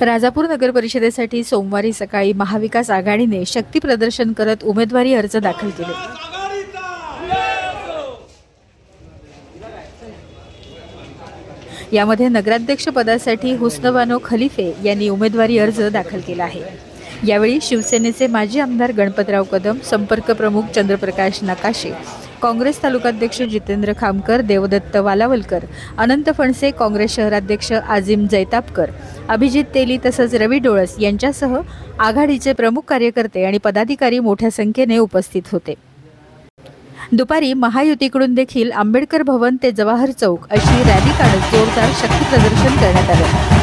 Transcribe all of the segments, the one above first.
राजापूर नगर परिषदेसाठी सोमवारी सकाळी महाविकास आघाडीने शक्ती प्रदर्शन करत उमेदवारी अर्ज दाखल केले। यामध्ये नगराध्यक्ष पदासाठी हुस्नबानो खलिफे यांनी उमेदवारी अर्ज दाखल केला आहे। यावेळी शिवसेनेचे माजी आमदार गणपतराव कदम, संपर्क प्रमुख चंद्रप्रकाश नकाशे, काँग्रेस तालुकाध्यक्ष जितेंद्र खामकर, देवदत्त वालावलकर, अनंत फणसे, काँग्रेस शहराध्यक्ष आजिम जैतापकर, अभिजित तेली तसंच रवी डोळस यांच्यासह आघाडीचे प्रमुख कार्यकर्ते आणि पदाधिकारी मोठ्या संख्येने उपस्थित होते। दुपारी महायुतीकडून देखील आंबेडकर भवन ते जवाहर चौक अशी रॅली काढत जोरदार शक्ती प्रदर्शन करण्यात आले।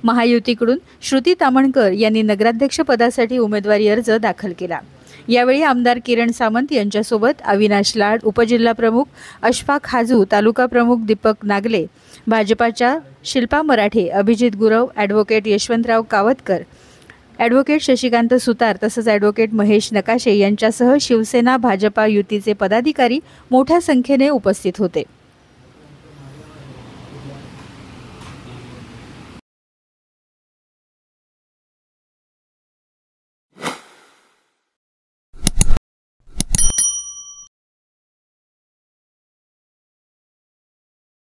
महायुतीकडून श्रुती तामणकर यांनी नगराध्यक्ष पदासाठी उमेदवारी अर्ज दाखल केला। यावेळी आमदार किरण सामंत यांच्यासोबत अविनाश लाड, उपजिल्हा प्रमुख अशफाक हाजू, तालुका प्रमुख दीपक नागले, भाजपाच्या शिल्पा मराठे, अभिजित गुरव, ॲडव्होकेट यशवंतराव कावतकर, ॲडव्होकेट शशिकांत सुतार तसंच ॲडव्होकेट महेश नकाशे यांच्यासह शिवसेना भाजपा युतीचे पदाधिकारी मोठ्या संख्येने उपस्थित होते।